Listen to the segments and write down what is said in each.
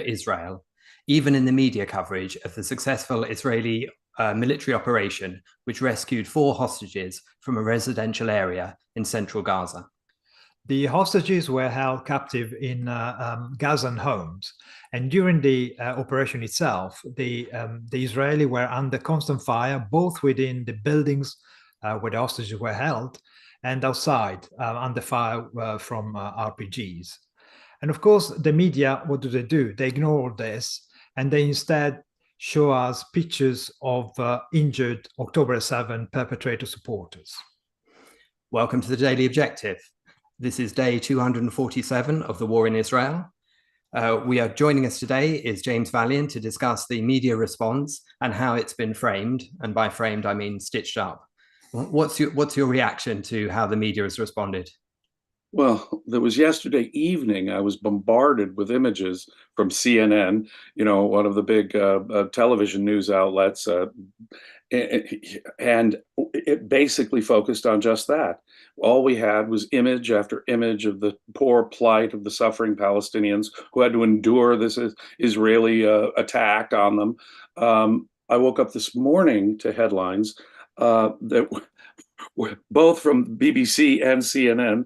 Israel, even in the media coverage of the successful Israeli military operation, which rescued 4 hostages from a residential area in central Gaza. The hostages were held captive in Gazan homes. And during the operation itself, the Israeli were under constant fire, both within the buildings where the hostages were held and outside under fire from RPGs. And of course, the media, what do? They ignore all this, and they instead show us pictures of injured October 7 perpetrator supporters. Welcome to the Daily Objective. This is day 247 of the war in Israel. Joining us today is James Valliant to discuss the media response and how it's been framed. And by framed, I mean stitched up. What's your reaction to how the media has responded? Well, there was yesterday evening, I was bombarded with images from CNN, one of the big television news outlets, and it basically focused on just that. All we had was image after image of the poor plight of the suffering Palestinians who had to endure this Israeli attack on them. I woke up this morning to headlines that both from BBC and CNN,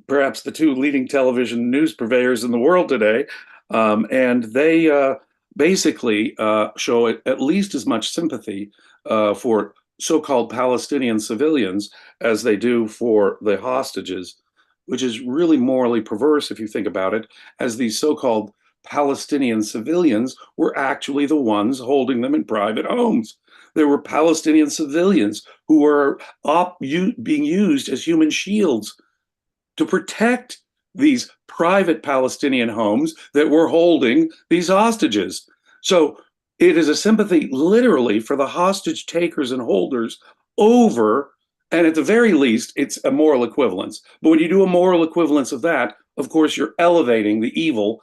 perhaps the 2 leading television news purveyors in the world today, and they basically show at least as much sympathy for so-called Palestinian civilians as they do for the hostages, which is really morally perverse if you think about it, as these so-called Palestinian civilians were actually the ones holding them in private homes. There were Palestinian civilians who were being used as human shields to protect these private Palestinian homes that were holding these hostages. So it is a sympathy literally for the hostage takers and holders over, and at the very least, it's a moral equivalence. But when you do a moral equivalence of that, of course, you're elevating the evil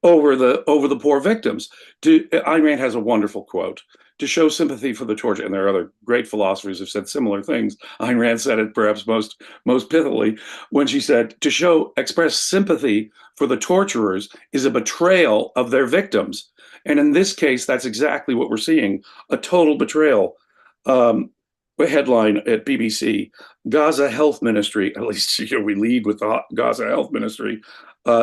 over the poor victims. Ayn Rand has a wonderful quote: to show sympathy for the torture, and there are other great philosophers who've said similar things. Ayn Rand said it perhaps most pithily when she said, to express sympathy for the torturers is a betrayal of their victims. And in this case, that's exactly what we're seeing, a total betrayal. A headline at BBC: Gaza Health Ministry, at least we lead with the Gaza Health Ministry,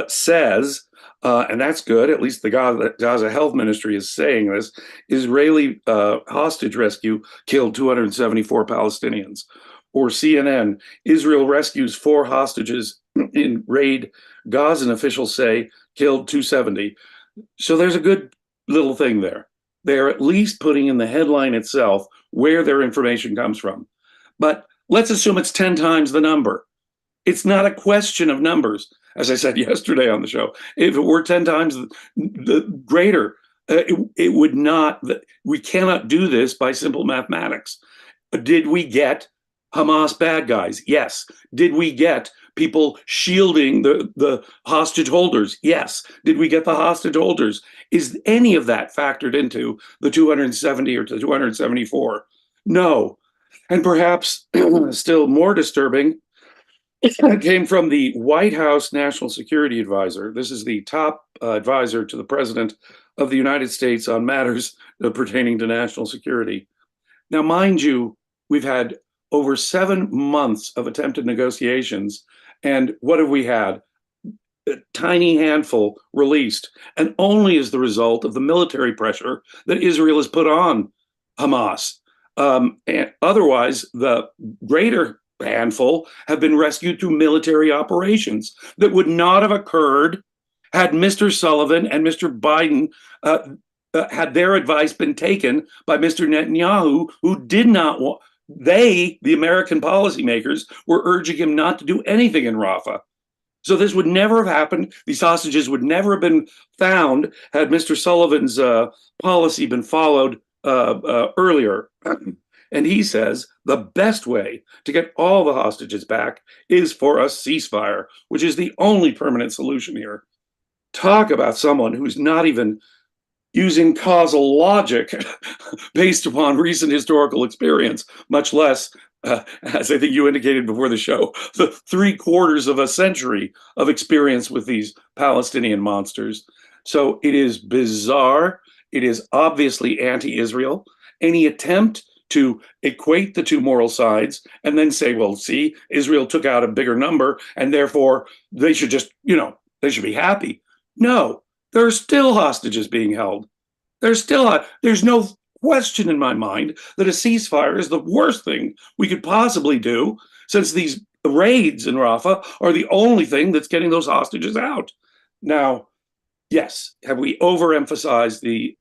says, and that's good, at least the Gaza Health Ministry is saying this, Israeli hostage rescue killed 274 Palestinians. Or CNN, Israel rescues 4 hostages in raid, Gazan officials say killed 270. So there's a good little thing there. They're at least putting in the headline itself where their information comes from. But let's assume it's 10 times the number. It's not a question of numbers. As I said yesterday on the show, if it were 10 times the greater, it would not, we cannot do this by simple mathematics. Did we get Hamas bad guys? Yes. Did we get people shielding the hostage holders? Yes. Did we get the hostage holders? Is any of that factored into the 270 or 274? No. And perhaps still more disturbing, it came from the White House National Security Advisor. This is the top advisor to the President of the United States on matters pertaining to national security. Now, mind you, we've had over 7 months of attempted negotiations, and what have we had? A tiny handful released, and only as the result of the military pressure that Israel has put on Hamas. And otherwise, the greater handful have been rescued through military operations that would not have occurred had Mr. Sullivan and Mr. Biden had their advice been taken by Mr. Netanyahu, who did not want, the American policymakers, were urging him not to do anything in Rafah. So this would never have happened. These hostages would never have been found had Mr. Sullivan's policy been followed earlier. And he says the best way to get all the hostages back is for a ceasefire, which is the only permanent solution here. Talk about someone who's not even using causal logic based upon recent historical experience, much less, as I think you indicated before the show, the 3/4 of a century of experience with these Palestinian monsters. So it is bizarre. It is obviously anti-Israel. Any attempt to equate the two moral sides and then say, well, see, Israel took out a bigger number and therefore they should just, they should be happy. No, there are still hostages being held. There's no question in my mind that a ceasefire is the worst thing we could possibly do, since these raids in Rafah are the only thing that's getting those hostages out. Now, yes, have we overemphasized the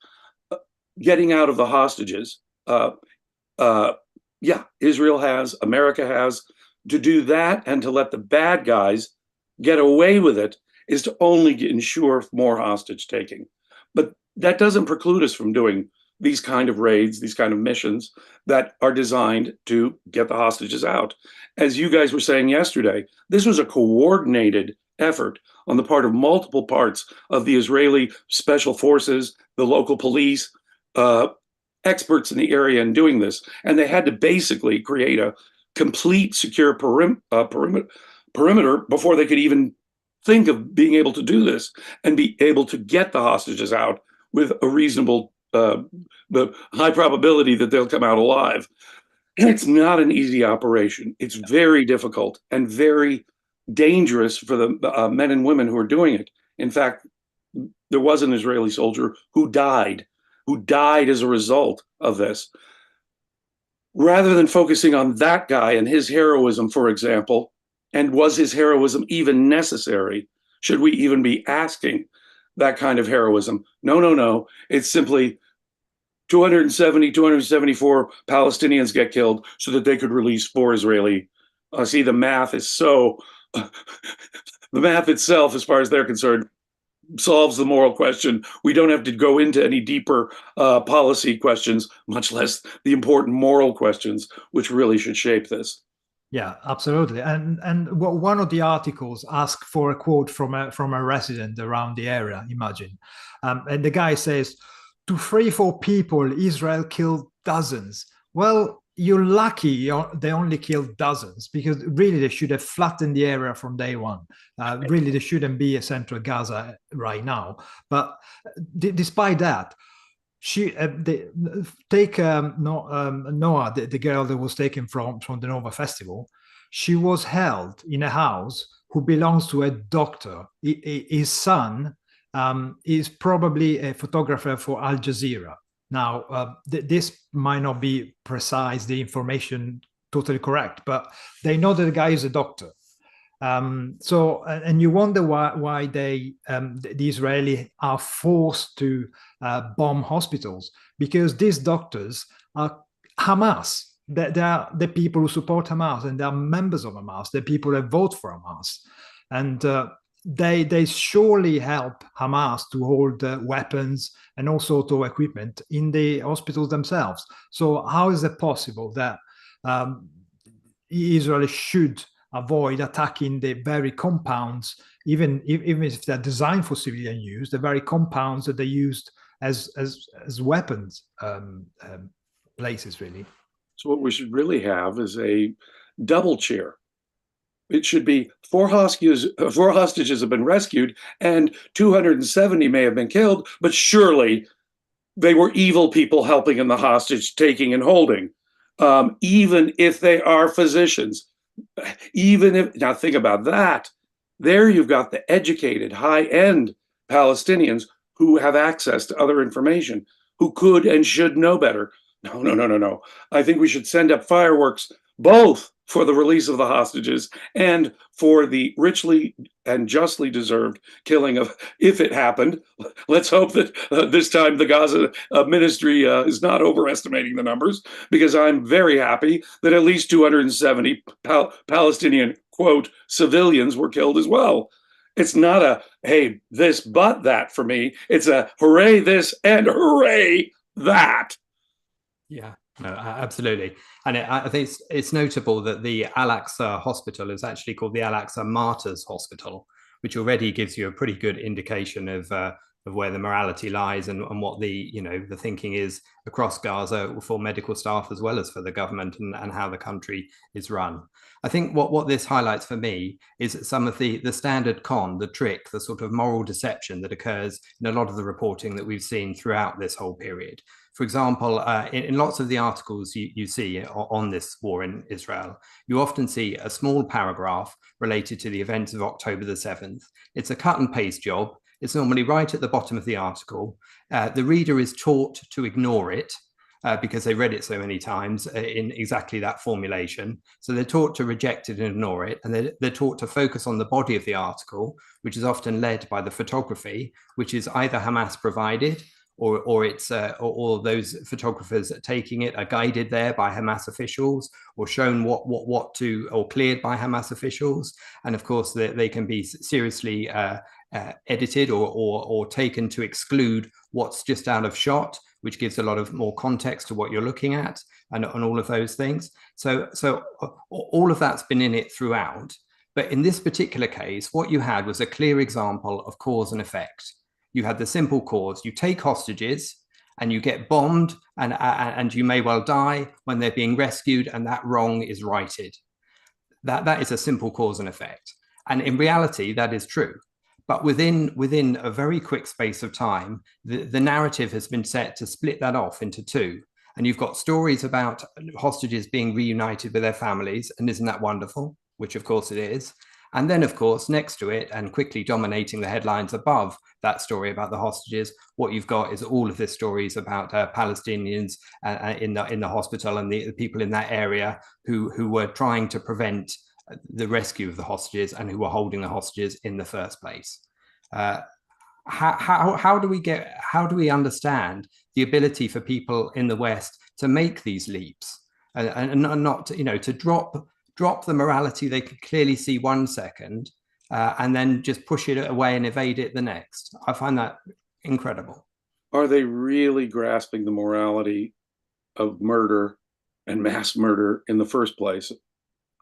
getting out of the hostages? Yeah, Israel has, America has. To do that and to let the bad guys get away with it is to only ensure more hostage taking. But that doesn't preclude us from doing these kind of raids, these kind of missions that are designed to get the hostages out. As you guys were saying yesterday, this was a coordinated effort on the part of multiple parts of the Israeli special forces, the local police, experts in the area in doing this. And they had to basically create a complete secure perimeter before they could even think of being able to do this and be able to get the hostages out with a reasonable, the high probability that they'll come out alive. And it's not an easy operation. It's very difficult and very dangerous for the men and women who are doing it. In fact, there was an Israeli soldier who died as a result of this. Rather than focusing on that guy and his heroism, for example, and was his heroism even necessary? Should we even be asking that kind of heroism? No. It's simply 274 Palestinians get killed so that they could release 4 Israeli. See, the math is so, the math itself, as far as they're concerned, solves the moral question. We don't have to go into any deeper policy questions, much less the important moral questions, which really should shape this. Yeah, absolutely. And one of the articles asked for a quote from a resident around the area, imagine. And the guy says, to 3-4 people, Israel killed dozens. Well, you're lucky they only killed dozens, because really they should have flattened the area from day one. Really, there shouldn't be a central Gaza right now. But despite that, Noah, the girl that was taken from the Nova Festival, she was held in a house who belongs to a doctor. His son is probably a photographer for Al Jazeera. Now, this might not be precise, the information totally correct, but they know that the guy is a doctor. So, and you wonder why the Israeli are forced to bomb hospitals, because these doctors are Hamas. They are the people who support Hamas, and they are members of Hamas. They're people that vote for Hamas, and they surely help Hamas to hold weapons and all sort of equipment in the hospitals themselves. So how is it possible that Israel should avoid attacking the very compounds, even if they're designed for civilian use, the very compounds that they used as weapons places, really? So what we should really have is a double cheer. It should be 4 hostages have been rescued and 270 may have been killed, but surely they were evil people helping in the hostage taking and holding, even if they are physicians. Even if, now think about that. There you've got the educated, high-end Palestinians who have access to other information, who could and should know better. No. I think we should send up fireworks both for the release of the hostages and for the richly and justly deserved killing of, if it happened. Let's hope that this time the Gaza ministry is not overestimating the numbers, because I'm very happy that at least 270 Palestinian, quote, civilians were killed as well. It's not a, hey, this but that for me. It's a hooray this and hooray that. Yeah, no, absolutely. And I think it's notable that the Al-Aqsa Hospital is actually called the Al-Aqsa Martyrs Hospital, which already gives you a pretty good indication of where the morality lies and what the the thinking is across Gaza for medical staff as well as for the government and how the country is run. I think what this highlights for me is some of the standard con, the trick, the sort of moral deception that occurs in a lot of the reporting that we've seen throughout this whole period. For example, in lots of the articles you see on this war in Israel, you often see a small paragraph related to the events of October the 7th. It's a cut and paste job. It's normally right at the bottom of the article. The reader is taught to ignore it because they read it so many times in exactly that formulation. So they're taught to reject it and ignore it. And they're taught to focus on the body of the article, which is often led by the photography, which is either Hamas provided or it's or those photographers taking it are guided there by Hamas officials or shown what to or cleared by Hamas officials. And of course, they can be seriously edited or taken to exclude what's just out of shot, which gives a lot of more context to what you're looking at and all of those things. So all of that's been in it throughout. But in this particular case, what you had was a clear example of cause and effect. You had the simple cause. You take hostages and you get bombed and you may well die when they're being rescued, and that wrong is righted. That is a simple cause and effect. And in reality, that is true. But within a very quick space of time, the narrative has been set to split that off into two. And you've got stories about hostages being reunited with their families. And isn't that wonderful? Which, of course, it is. And then, of course, next to it and quickly dominating the headlines above that story about the hostages, what you've got is all of the stories about Palestinians in the hospital and the people in that area who were trying to prevent the rescue of the hostages and who were holding the hostages in the first place. How do we understand the ability for people in the West to make these leaps and not to drop the morality they could clearly see one second and then just push it away and evade it the next? I find that incredible. Are they really grasping the morality of murder and mass murder in the first place?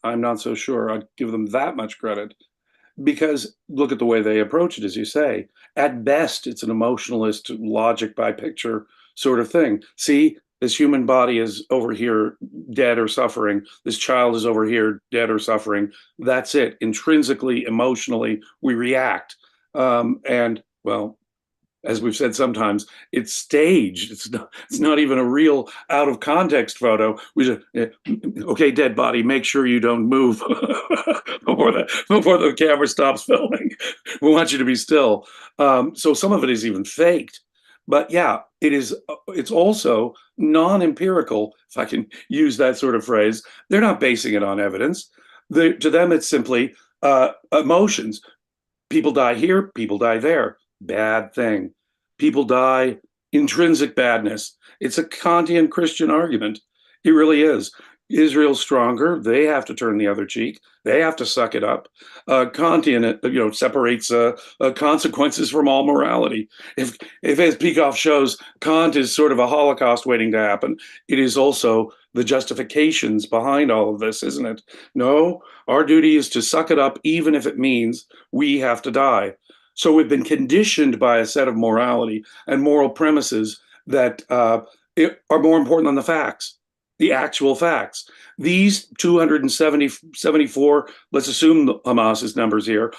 I'm not so sure I'd give them that much credit, because look at the way they approach it, as you say. At best, it's an emotionalist, logic by picture sort of thing. See, this human body is over here dead or suffering. This child is over here dead or suffering. That's it. Intrinsically, emotionally, we react. And, well, as we've said sometimes, it's staged. It's not even a real out of context photo. We just, okay, dead body, make sure you don't move before the camera stops filming. We want you to be still. So some of it is even faked. But yeah, it's also non-empirical, if I can use that sort of phrase. They're not basing it on evidence. To them, it's simply emotions. People die here, people die there. Bad thing. People die, intrinsic badness. It's a Kantian Christian argument. It really is. Israel's stronger. They have to turn the other cheek. They have to suck it up. Kantian, separates consequences from all morality. If as Peikoff shows, Kant is sort of a Holocaust waiting to happen, it is also the justifications behind all of this, isn't it? No, our duty is to suck it up, even if it means we have to die. So we've been conditioned by a set of morality and moral premises that are more important than the facts, the actual facts. These 274, let's assume Hamas's numbers here,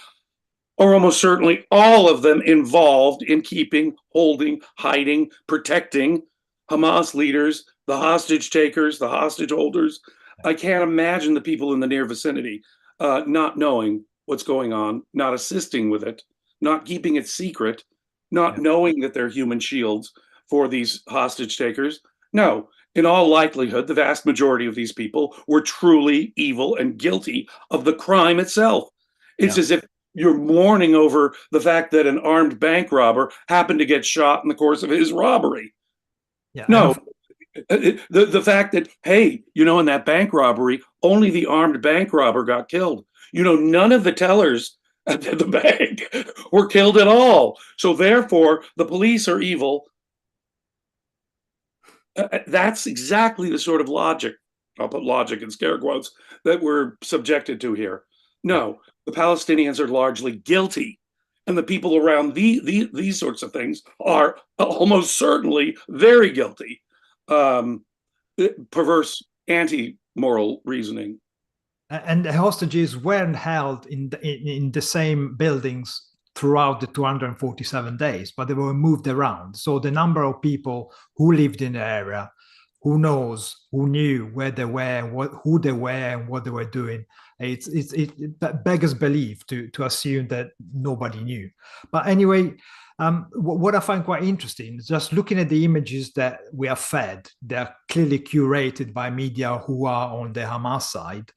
are almost certainly all of them involved in keeping, holding, hiding, protecting Hamas leaders, the hostage takers, the hostage holders. I can't imagine the people in the near vicinity not knowing what's going on, not assisting with it, not keeping it secret, not knowing that they're human shields for these hostage takers. No, in all likelihood, the vast majority of these people were truly evil and guilty of the crime itself. It's as if you're mourning over the fact that an armed bank robber happened to get shot in the course of his robbery. No, the fact that, hey, in that bank robbery, only the armed bank robber got killed. None of the tellers at the bank were killed at all. So therefore, the police are evil. That's exactly the sort of logic, I'll put logic in scare quotes, that we're subjected to here. No, the Palestinians are largely guilty. And the people around these sorts of things are almost certainly very guilty. Perverse anti-moral reasoning. And the hostages weren't held in the same buildings throughout the 247 days, but they were moved around. So the number of people who lived in the area, who knew where they were, who they were, and what they were doing, it beggars belief to assume that nobody knew. But anyway, what I find quite interesting is just looking at the images that we are fed. They're clearly curated by media who are on the Hamas side.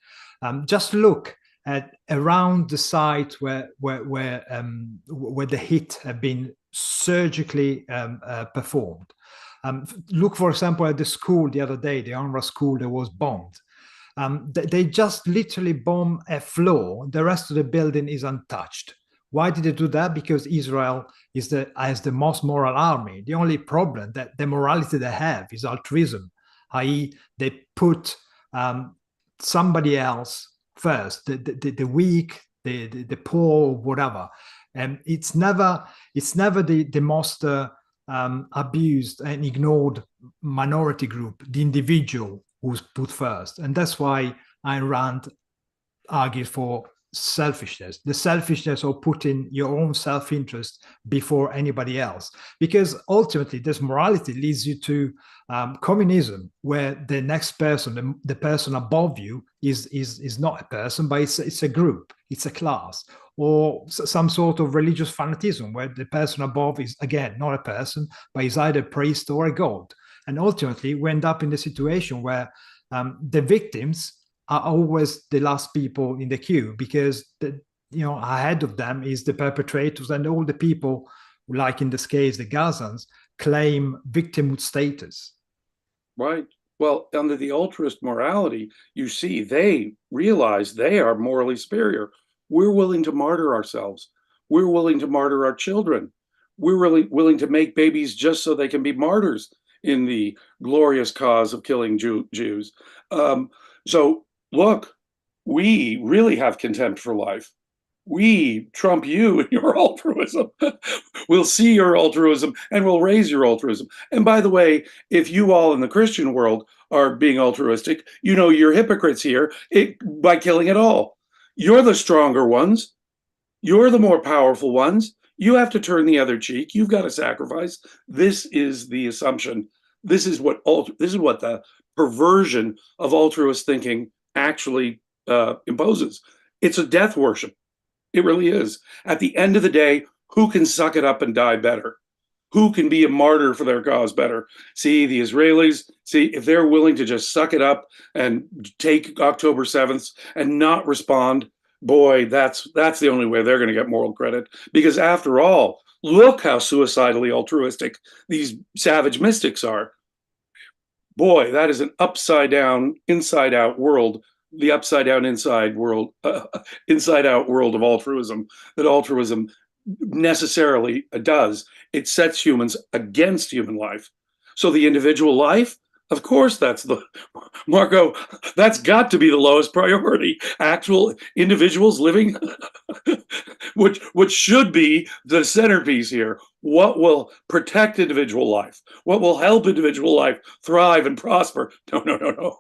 Just look at around the site where the hit had been surgically performed. Look, for example, at the school the other day, the UNRWA school that was bombed. They just literally bomb a floor. The rest of the building is untouched. Why did they do that? Because Israel has the most moral army. The only problem that the morality they have is altruism, i.e., they put somebody else first, the weak, the poor, whatever. And it's never the most abused and ignored minority group, the individual who's put first. And that's why Ayn Rand argued for selfishness, the selfishness of putting your own self-interest before anybody else, because ultimately this morality leads you to communism, where the next person, the person above you is not a person, but it's a group, it's a class, or some sort of religious fanatism where the person above is, again, not a person, but is either a priest or a god. And ultimately we end up in the situation where the victims are always the last people in the queue, because ahead of them is the perpetrators, and all the people, like in this case the Gazans, claim victimhood status. Right. Well, under the altruist morality, you see, they realize they are morally superior. We're willing to martyr ourselves. We're willing to martyr our children. We're really willing to make babies just so they can be martyrs in the glorious cause of killing Jews. So look, we really have contempt for life. We trump you in your altruism. We'll see your altruism and we'll raise your altruism. And by the way, if you all in the Christian world are being altruistic, you're hypocrites here by killing it all. You're the stronger ones. You're the more powerful ones. You have to turn the other cheek. You've got to sacrifice. This is the assumption. This is what the perversion of altruist thinking actually imposes. It's a death worship. It really is. At the end of the day, who can suck it up and die better? Who can be a martyr for their cause better? See, the Israelis, if they're willing to just suck it up and take October 7th and not respond, boy, that's the only way they're going to get moral credit. Because after all, look how suicidally altruistic these savage mystics are. Boy, that is an upside down, inside out world, the upside down, inside out world of altruism, that altruism necessarily does. It sets humans against human life. So the individual life, of course, Marco, that's got to be the lowest priority. Actual individuals living, which should be the centerpiece here. What will protect individual life? What will help individual life thrive and prosper? No.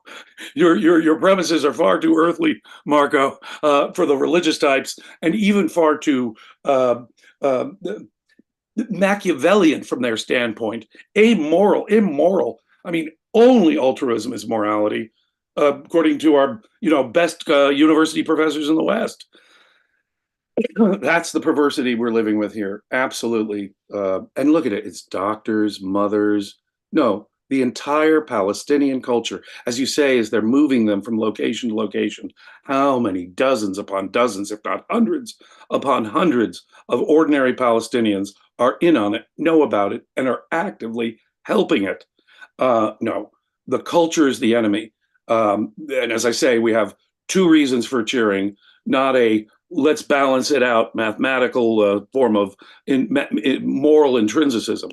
Your premises are far too earthly, Marco, for the religious types, and even far too Machiavellian from their standpoint. Immoral. I mean, only altruism is morality, according to our best university professors in the West. That's the perversity we're living with here. Absolutely. And look at it. It's doctors, mothers. No, the entire Palestinian culture, as you say, as they're moving them from location to location. How many dozens upon dozens, if not hundreds upon hundreds of ordinary Palestinians are in on it, know about it, and are actively helping it. No, the culture is the enemy. And as I say, we have two reasons for cheering, not a let's balance it out mathematical form of moral intrinsicism.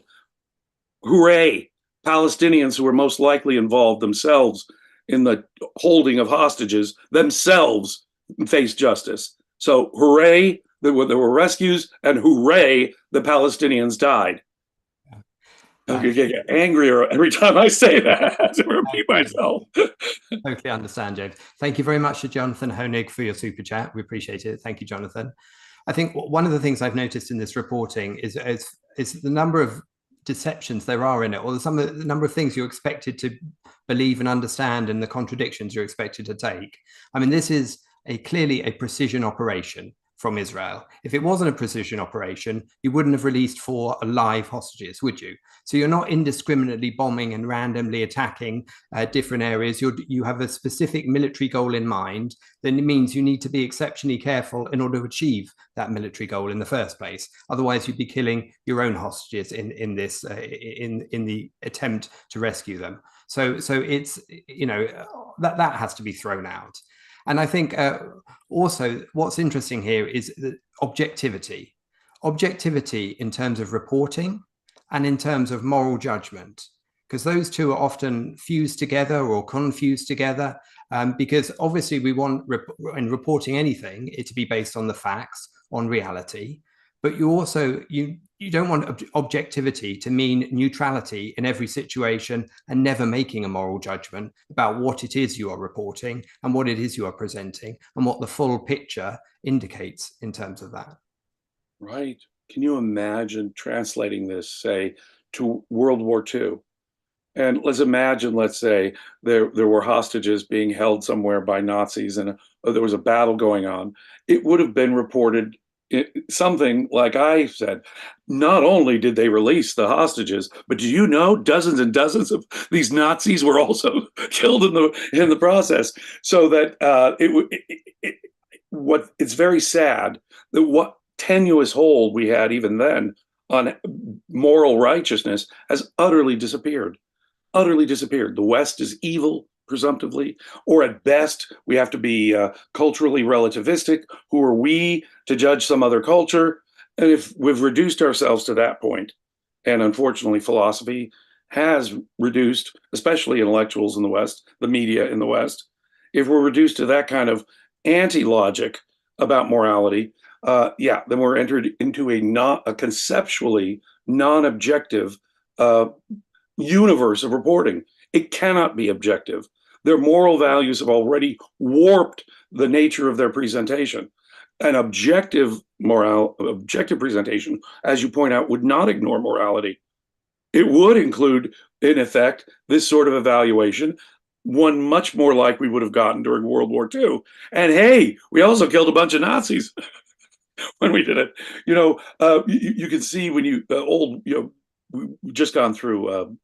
Hooray! Palestinians who were most likely involved themselves in the holding of hostages themselves face justice. So hooray there were rescues, and hooray, the Palestinians died. I get angrier every time I say that. I repeat myself. Totally understand, James. Thank you very much to Jonathan Honig for your super chat. We appreciate it. Thank you, Jonathan. I think one of the things I've noticed in this reporting is the number of deceptions there are in it, or the number of things you're expected to believe and understand, and the contradictions you're expected to take. I mean, this is clearly a precision operation from Israel. If it wasn't a precision operation, you wouldn't have released 4 live hostages, would you? So you're not indiscriminately bombing and randomly attacking different areas. You have a specific military goal in mind. Then it means you need to be exceptionally careful in order to achieve that military goal in the first place. Otherwise, you'd be killing your own hostages in the attempt to rescue them. So it's, you know, that has to be thrown out. And I think also what's interesting here is the objectivity in terms of reporting and in terms of moral judgment, because those two are often fused together or confused together, because obviously we want in reporting anything it to be based on the facts, on reality, but you don't want objectivity to mean neutrality in every situation and never making a moral judgment about what it is you are reporting and what it is you are presenting and what the full picture indicates in terms of that. Right. Can you imagine translating this, say, to World War II? And let's imagine, let's say, there were hostages being held somewhere by Nazis, and there was a battle going on. It would have been reported something like I said. Not only did they release the hostages, but do you know dozens and dozens of these Nazis were also killed in the process? So that it's very sad that what tenuous hold we had even then on moral righteousness has utterly disappeared. Utterly disappeared. The West is evil, presumptively, or at best, we have to be culturally relativistic. Who are we to judge some other culture? And if we've reduced ourselves to that point, and unfortunately, philosophy has reduced, especially intellectuals in the West, the media in the West, if we're reduced to that kind of anti-logic about morality, then we're entered into a conceptually non-objective universe of reporting. It cannot be objective. Their moral values have already warped the nature of their presentation. An objective presentation, as you point out, would not ignore morality. It would include, in effect, this sort of evaluation, one much more like we would have gotten during World War II. And hey, we also killed a bunch of Nazis when we did it. You know, you can see when we've just gone through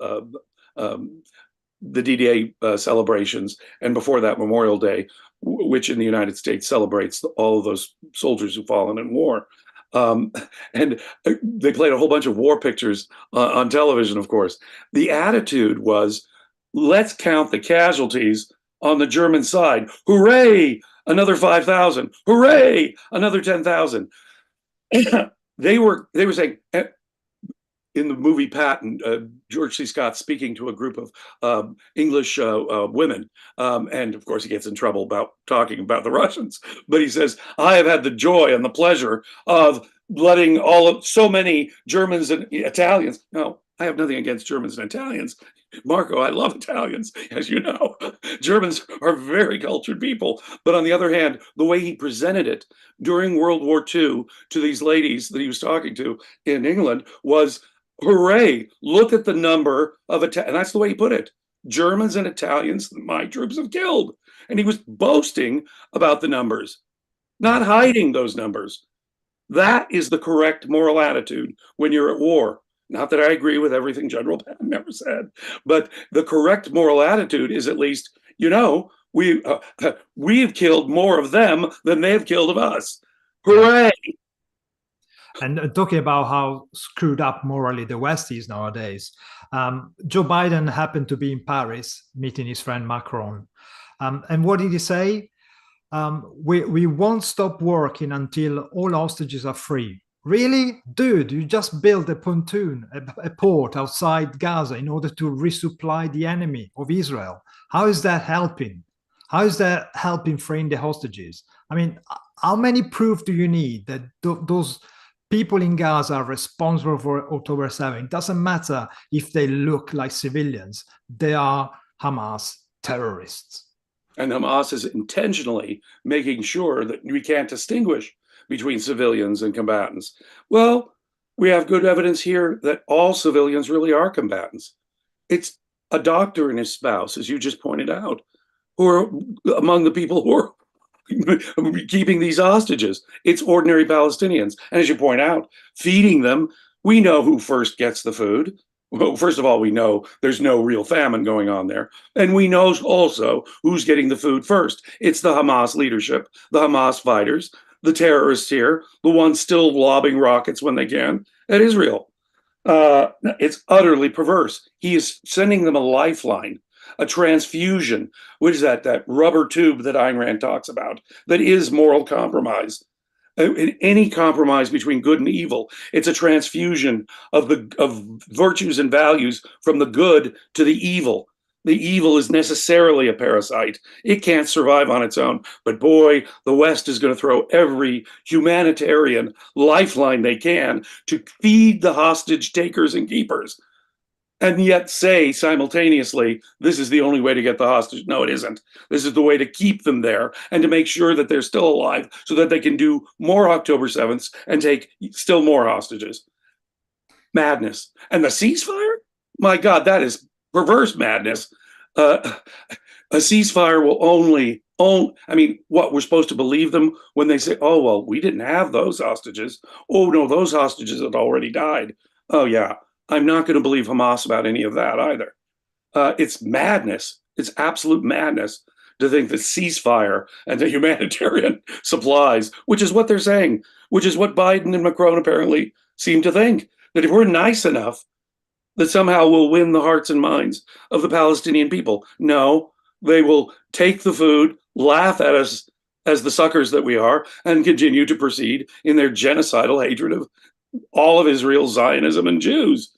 the D-Day celebrations, and before that Memorial Day, which in the United States celebrates all of those soldiers who've fallen in war. And they played a whole bunch of war pictures on television, of course. The attitude was, let's count the casualties on the German side. Hooray, another 5,000. Hooray, another 10,000. They were saying, in the movie Patton, George C. Scott speaking to a group of English women, and of course he gets in trouble about talking about the Russians, but he says, I have had the joy and the pleasure of letting so many Germans and Italians. No, I have nothing against Germans and Italians. Marco, I love Italians, as you know. Germans are very cultured people. But on the other hand, the way he presented it during World War II to these ladies that he was talking to in England was, hooray, look at the number of and that's the way he put it. Germans and Italians, my troops have killed. And he was boasting about the numbers, not hiding those numbers. That is the correct moral attitude when you're at war. Not that I agree with everything General Patton ever said, but the correct moral attitude is at least, we've killed more of them than they've killed of us. Hooray! And talking about how screwed up morally the West is nowadays, Joe Biden happened to be in Paris meeting his friend Macron. And what did he say? We won't stop working until all hostages are free. Really? Dude, you just built a pontoon, a port outside Gaza in order to resupply the enemy of Israel. How is that helping? How is that helping freeing the hostages? I mean, how many proof do you need that those people in Gaza are responsible for October 7? It doesn't matter if they look like civilians. They are Hamas terrorists. And Hamas is intentionally making sure that we can't distinguish between civilians and combatants. Well, we have good evidence here that all civilians really are combatants. It's a doctor and his spouse, as you just pointed out, who are among the people who are keeping these hostages. It's ordinary Palestinians. And as you point out, feeding them, we know who first gets the food. Well, first of all, we know there's no real famine going on there. And we know also who's getting the food first. It's the Hamas leadership, the Hamas fighters, the terrorists here, the ones still lobbing rockets when they can at Israel. It's utterly perverse. He is sending them a lifeline, a transfusion. What is that? That rubber tube that Ayn Rand talks about, that is moral compromise. In any compromise between good and evil, it's a transfusion of virtues and values from the good to the evil. The evil is necessarily a parasite. It can't survive on its own. But boy, the West is going to throw every humanitarian lifeline they can to feed the hostage takers and keepers, and yet say simultaneously, this is the only way to get the hostage. No, it isn't. This is the way to keep them there and to make sure that they're still alive so that they can do more October 7th and take still more hostages. Madness. And the ceasefire? My God, that is perverse madness. A ceasefire will only, I mean, what, we're supposed to believe them when they say, oh, well, we didn't have those hostages. Oh, no, those hostages had already died. Oh, yeah. I'm not going to believe Hamas about any of that either. It's madness. It's absolute madness to think that ceasefire and the humanitarian supplies, which is what they're saying, which is what Biden and Macron apparently seem to think, that if we're nice enough, that somehow we'll win the hearts and minds of the Palestinian people. No, they will take the food, laugh at us as the suckers that we are, and continue to proceed in their genocidal hatred of all of Israel, Zionism, and Jews.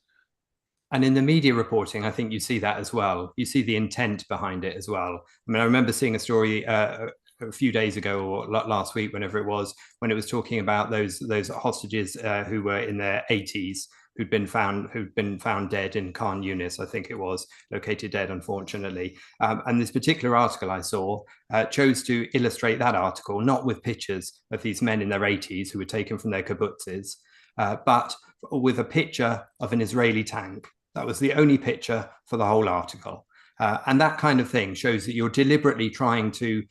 And in the media reporting, I think you see that as well. You see the intent behind it as well. I mean, I remember seeing a story a few days ago or last week, whenever it was, when it was talking about those hostages who were in their 80s, who'd been found dead in Khan Yunis, I think it was, located dead, unfortunately. And this particular article I saw chose to illustrate that article, not with pictures of these men in their 80s who were taken from their kibbutzes, but with a picture of an Israeli tank. That was the only picture for the whole article. And that kind of thing shows that you're deliberately trying to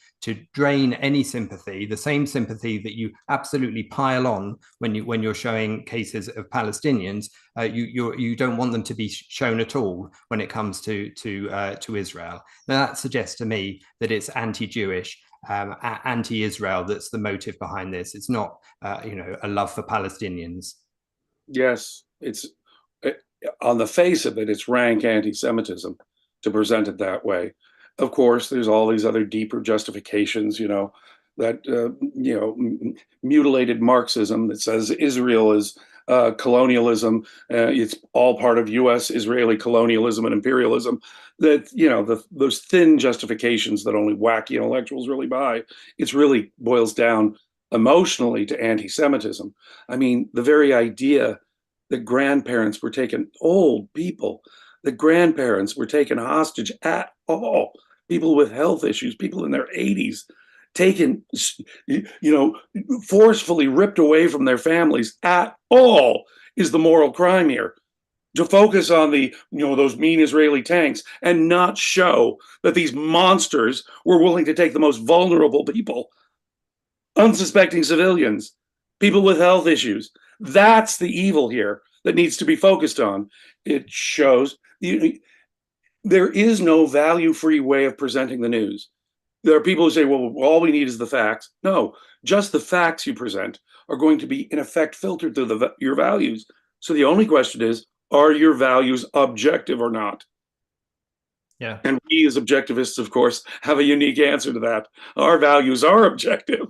drain any sympathy, the same sympathy that you absolutely pile on when you're showing cases of Palestinians. You don't want them to be shown at all when it comes to Israel. Now that suggests to me that it's anti-Jewish, anti-Israel that's the motive behind this. It's not a love for Palestinians. Yes, it's on the face of it, it's rank anti-Semitism to present it that way. Of course, there's all these other deeper justifications, that mutilated Marxism that says Israel is colonialism. It's all part of U.S. Israeli colonialism and imperialism. That those thin justifications that only wacky intellectuals really buy. It really boils down emotionally to anti-Semitism. I mean, the very idea that grandparents were taken, old people, the grandparents were taken hostage at all, people with health issues, people in their 80s, taken, forcefully ripped away from their families at all is the moral crime here. To focus on those mean Israeli tanks and not show that these monsters were willing to take the most vulnerable people, unsuspecting civilians, people with health issues. That's the evil here that needs to be focused on. It shows there is no value-free way of presenting the news. There are people who say, well, all we need is the facts. No, just the facts you present are going to be, in effect, filtered through your values. So the only question is, are your values objective or not? Yeah. And we as objectivists, of course, have a unique answer to that. Our values are objective.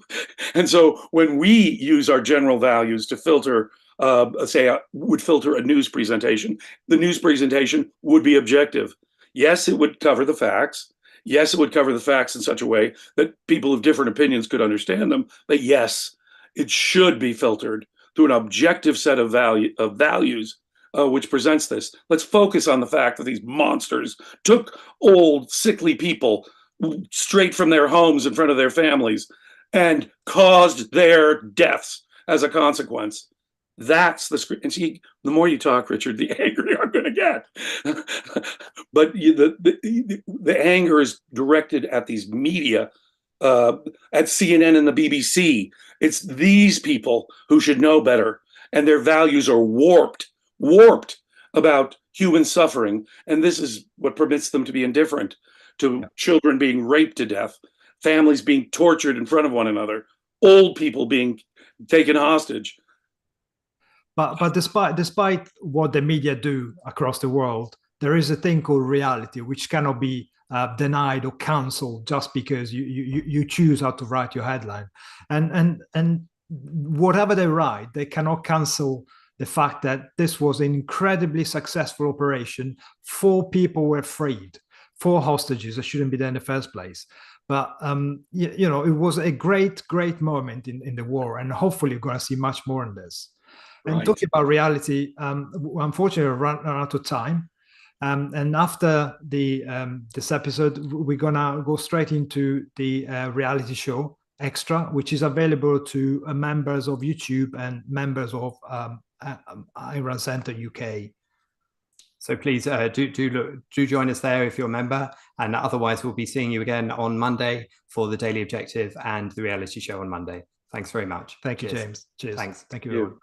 And so when we use our general values to filter, would filter a news presentation, the news presentation would be objective. Yes, it would cover the facts. Yes, it would cover the facts in such a way that people of different opinions could understand them. But yes, it should be filtered through an objective set of values, which presents this. Let's focus on the fact that these monsters took old, sickly people straight from their homes in front of their families and caused their deaths as a consequence. That's the script. And see, the more you talk, Richard, the angrier I'm going to get. But the anger is directed at these media, at CNN and the BBC. It's these people who should know better, and their values are warped about human suffering. And this is what permits them to be indifferent to children being raped to death, families being tortured in front of one another, old people being taken hostage. But despite what the media do across the world, there is a thing called reality, which cannot be denied or cancelled just because you choose how to write your headline. And whatever they write, they cannot cancel the fact that this was an incredibly successful operation. 4 people were freed, 4 hostages that shouldn't be there in the first place. But you know, it was a great moment in the war, and hopefully we're going to see much more in this. And talking about reality, unfortunately, we've run out of time. And after this episode, we're gonna go straight into the reality show Extra, which is available to members of YouTube and members of Ayn Rand Centre UK. So please do join us there if you're a member, and otherwise we'll be seeing you again on Monday for the Daily Objective and the reality show on Monday. Thanks very much. Thank you, James. Cheers. Thanks. Thank you, everyone.